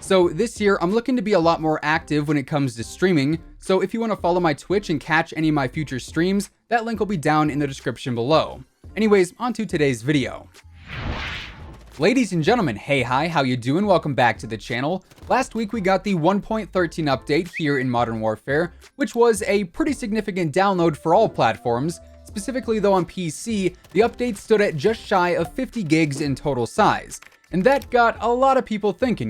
So this year, I'm looking to be a lot more active when it comes to streaming, so if you want to follow my Twitch and catch any of my future streams, that link will be down in the description below. Anyways, on to today's video. Ladies and gentlemen, hey hi, how you doing? Welcome back to the channel. Last week we got the 1.13 update here in Modern Warfare, which was a pretty significant download for all platforms. Specifically though on PC, the update stood at just shy of 50 gigs in total size. And that got a lot of people thinking,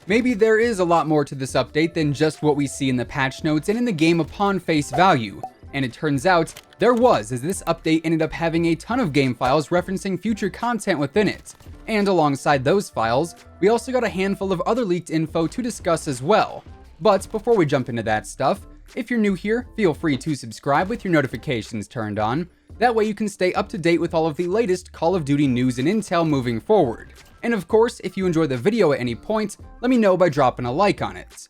maybe there is a lot more to this update than just what we see in the patch notes and in the game upon face value. And it turns out there was, as this update ended up having a ton of game files referencing future content within it. And alongside those files, we also got a handful of other leaked info to discuss as well. But before we jump into that stuff, if you're new here, feel free to subscribe with your notifications turned on. That way you can stay up to date with all of the latest Call of Duty news and intel moving forward. And of course, if you enjoy the video at any point, let me know by dropping a like on it.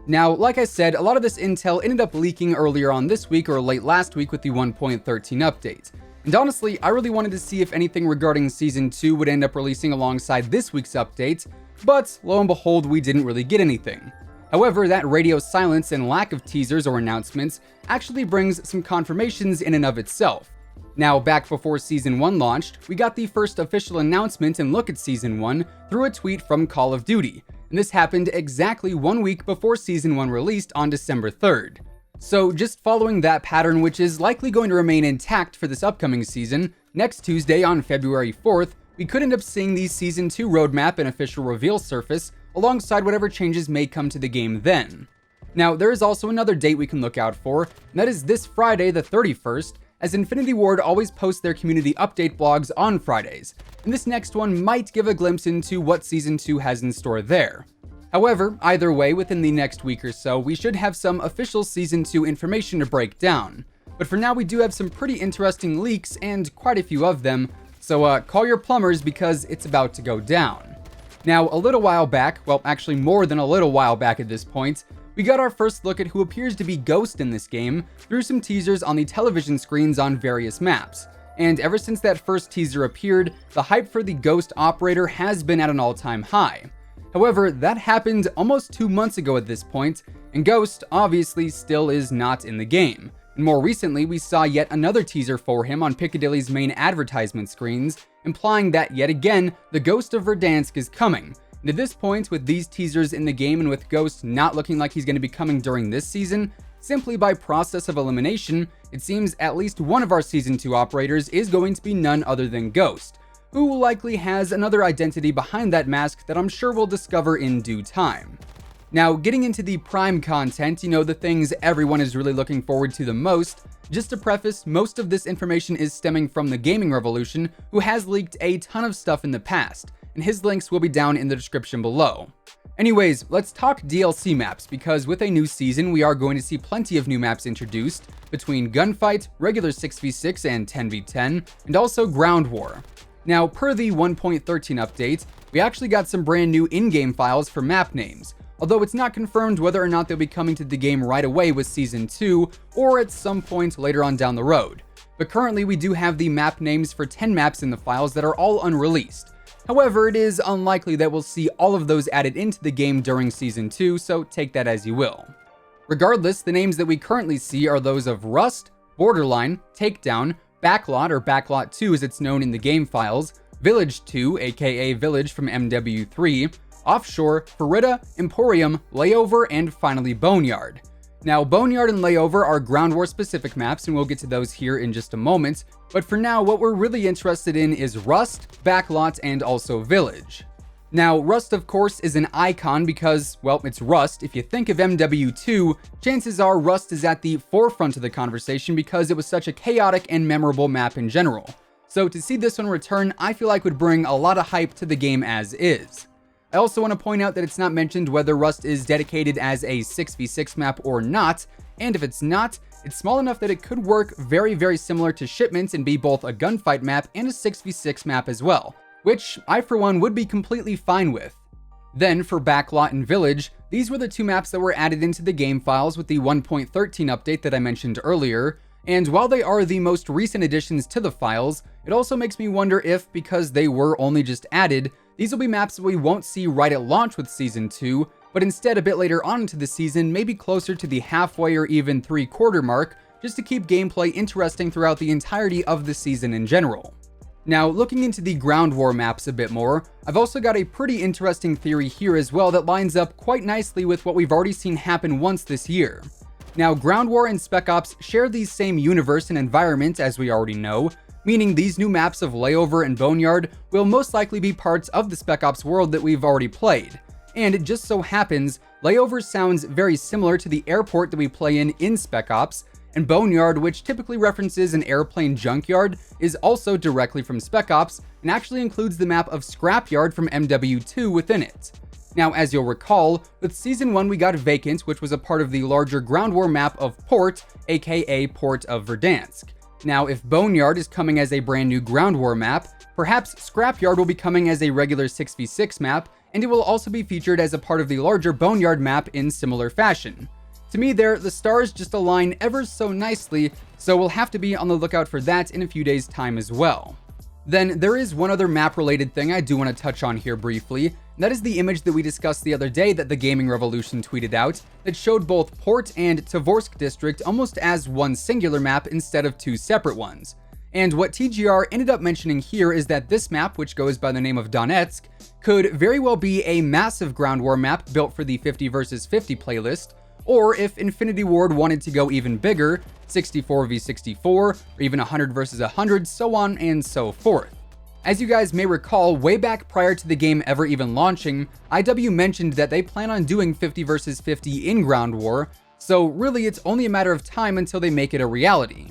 Now, like I said, a lot of this intel ended up leaking earlier on this week or late last week with the 1.13 update. And honestly, I really wanted to see if anything regarding Season 2 would end up releasing alongside this week's update, but lo and behold, we didn't really get anything. However, that radio silence and lack of teasers or announcements actually brings some confirmations in and of itself. Now, back before Season 1 launched, we got the first official announcement and look at Season 1 through a tweet from Call of Duty, and this happened exactly 1 week before Season 1 released on December 3rd. So just following that pattern, which is likely going to remain intact for this upcoming season, next Tuesday on February 4th, we could end up seeing the Season 2 roadmap and official reveal surface alongside whatever changes may come to the game then. Now, there is also another date we can look out for, and that is this Friday, the 31st, as Infinity Ward always posts their community update blogs on Fridays, and this next one might give a glimpse into what Season 2 has in store there. However, either way, within the next week or so, we should have some official Season 2 information to break down. But for now, we do have some pretty interesting leaks, and quite a few of them, so call your plumbers because it's about to go down. Now, a little while back, well actually more than a little while back at this point, we got our first look at who appears to be Ghost in this game through some teasers on the television screens on various maps. And ever since that first teaser appeared, the hype for the Ghost operator has been at an all-time high. However, that happened almost 2 months ago at this point, and Ghost obviously still is not in the game. And more recently, we saw yet another teaser for him on Piccadilly's main advertisement screens, implying that yet again, the Ghost of Verdansk is coming. And at this point, with these teasers in the game and with Ghost not looking like he's going to be coming during this season, simply by process of elimination, it seems at least one of our Season 2 operators is going to be none other than Ghost, who likely has another identity behind that mask that I'm sure we'll discover in due time. Now, getting into the prime content, the things everyone is really looking forward to the most, just to preface, most of this information is stemming from the Gaming Revolution, who has leaked a ton of stuff in the past, and his links will be down in the description below. Anyways, let's talk DLC maps, because with a new season, we are going to see plenty of new maps introduced, between Gunfight, regular 6v6 and 10v10, and also Ground War. Now, per the 1.13 update, we actually got some brand new in-game files for map names, although it's not confirmed whether or not they'll be coming to the game right away with Season 2, or at some point later on down the road. But currently we do have the map names for 10 maps in the files that are all unreleased. However, it is unlikely that we'll see all of those added into the game during Season 2, so take that as you will. Regardless, the names that we currently see are those of Rust, Borderline, Takedown, Backlot or Backlot 2 as it's known in the game files, Village 2 aka Village from MW3, Offshore, Ferrita, Emporium, Layover, and finally Boneyard. Now, Boneyard and Layover are Ground War specific maps, and we'll get to those here in just a moment, but for now, what we're really interested in is Rust, Backlot, and also Village. Now, Rust, of course, is an icon because, well, it's Rust. If you think of MW2, chances are Rust is at the forefront of the conversation because it was such a chaotic and memorable map in general. So to see this one return, I feel like would bring a lot of hype to the game as is. I also want to point out that it's not mentioned whether Rust is dedicated as a 6v6 map or not, and if it's not, it's small enough that it could work very, very similar to Shipments and be both a gunfight map and a 6v6 map as well, which I for one would be completely fine with. Then for Backlot and Village, these were the two maps that were added into the game files with the 1.13 update that I mentioned earlier, and while they are the most recent additions to the files, it also makes me wonder if, because they were only just added, These will be maps that we won't see right at launch with Season 2, but instead a bit later on into the season, maybe closer to the halfway or even 3/4 mark, just to keep gameplay interesting throughout the entirety of the season in general. Now, looking into the Ground War maps a bit more, I've also got a pretty interesting theory here as well that lines up quite nicely with what we've already seen happen once this year. Now, Ground War and Spec Ops share the same universe and environment as we already know, meaning these new maps of Layover and Boneyard will most likely be parts of the Spec Ops world that we've already played. And it just so happens, Layover sounds very similar to the airport that we play in Spec Ops, and Boneyard, which typically references an airplane junkyard, is also directly from Spec Ops and actually includes the map of Scrapyard from MW2 within it. Now, as you'll recall, with Season 1 we got Vacant, which was a part of the larger Ground War map of Port, aka Port of Verdansk. Now, if Boneyard is coming as a brand new Ground War map, perhaps Scrapyard will be coming as a regular 6v6 map, and it will also be featured as a part of the larger Boneyard map in similar fashion. To me there, the stars just align ever so nicely, so we'll have to be on the lookout for that in a few days' time as well. Then there is one other map-related thing I do want to touch on here briefly, and that is the image that we discussed the other day that the Gaming Revolution tweeted out that showed both Port and Tovorsk District almost as one singular map instead of two separate ones. And what TGR ended up mentioning here is that this map, which goes by the name of Donetsk, could very well be a massive Ground War map built for the 50 vs 50 playlist, or if Infinity Ward wanted to go even bigger, 64v64, or even 100 vs 100, so on and so forth. As you guys may recall, way back prior to the game ever even launching, IW mentioned that they plan on doing 50 vs 50 in Ground War, so really it's only a matter of time until they make it a reality.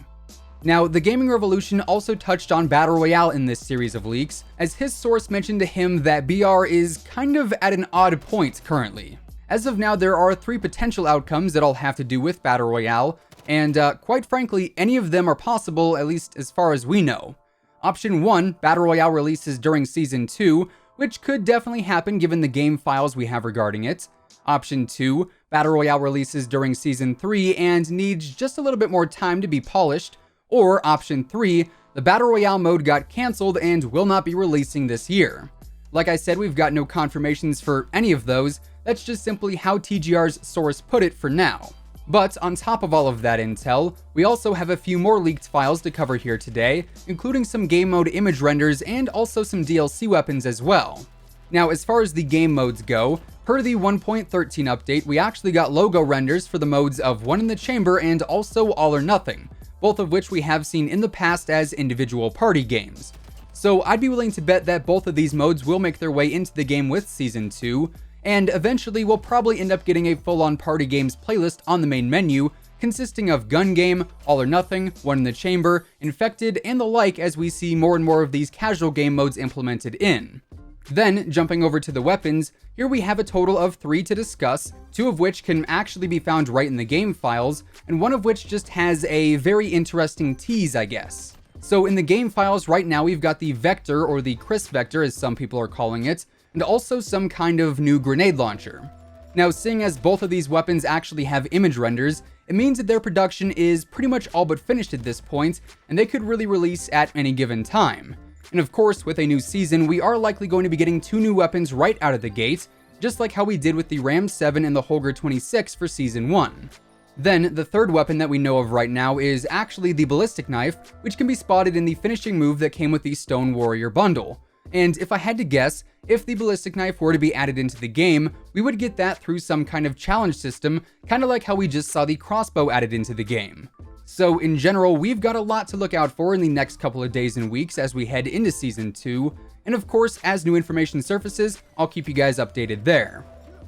Now, the Gaming Revolution also touched on Battle Royale in this series of leaks, as his source mentioned to him that BR is kind of at an odd point currently. As of now, there are 3 potential outcomes that all have to do with Battle Royale, and quite frankly, any of them are possible, at least as far as we know. Option 1, Battle Royale releases during Season 2, which could definitely happen given the game files we have regarding it. Option 2, Battle Royale releases during Season 3 and needs just a little bit more time to be polished. Or Option 3, the Battle Royale mode got cancelled and will not be releasing this year. Like I said, we've got no confirmations for any of those. That's just simply how TGR's source put it for now. But on top of all of that intel, we also have a few more leaked files to cover here today, including some game mode image renders and also some DLC weapons as well. Now, as far as the game modes go, per the 1.13 update, we actually got logo renders for the modes of One in the Chamber and also All or Nothing, both of which we have seen in the past as individual party games. So I'd be willing to bet that both of these modes will make their way into the game with Season 2, and eventually we'll probably end up getting a full-on party games playlist on the main menu, consisting of Gun Game, All or Nothing, One in the Chamber, Infected, and the like as we see more and more of these casual game modes implemented in. Then, jumping over to the weapons, here we have a total of 3 to discuss, 2 of which can actually be found right in the game files, and 1 of which just has a very interesting tease, I guess. So in the game files right now we've got the Vector, or the Chris Vector as some people are calling it, and also some kind of new grenade launcher. Now, seeing as both of these weapons actually have image renders, it means that their production is pretty much all but finished at this point, and they could really release at any given time. And of course, with a new season, we are likely going to be getting 2 new weapons right out of the gate, just like how we did with the Ram 7 and the Holger 26 for Season 1. Then, the third weapon that we know of right now is actually the Ballistic Knife, which can be spotted in the finishing move that came with the Stone Warrior bundle. And if I had to guess, if the Ballistic Knife were to be added into the game, we would get that through some kind of challenge system, kind of like how we just saw the crossbow added into the game. So in general, we've got a lot to look out for in the next couple of days and weeks as we head into Season 2, and of course, as new information surfaces, I'll keep you guys updated there.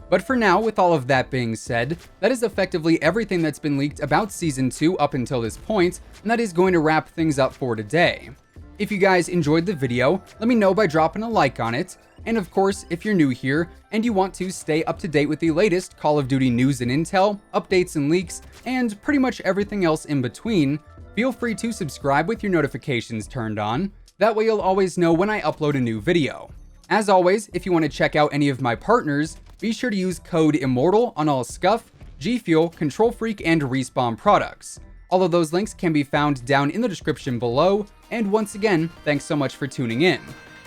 But for now, with all of that being said, that is effectively everything that's been leaked about Season 2 up until this point, and that is going to wrap things up for today. If you guys enjoyed the video, let me know by dropping a like on it, and of course, if you're new here and you want to stay up to date with the latest Call of Duty news and intel, updates and leaks, and pretty much everything else in between, feel free to subscribe with your notifications turned on. That way you'll always know when I upload a new video. As always, if you want to check out any of my partners, be sure to use code IMMORTAL on all Scuff, G Fuel, Control Freak, and Respawn products. All of those links can be found down in the description below, and once again, thanks so much for tuning in.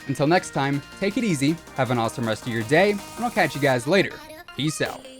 Until next time, take it easy, have an awesome rest of your day, and I'll catch you guys later. Peace out.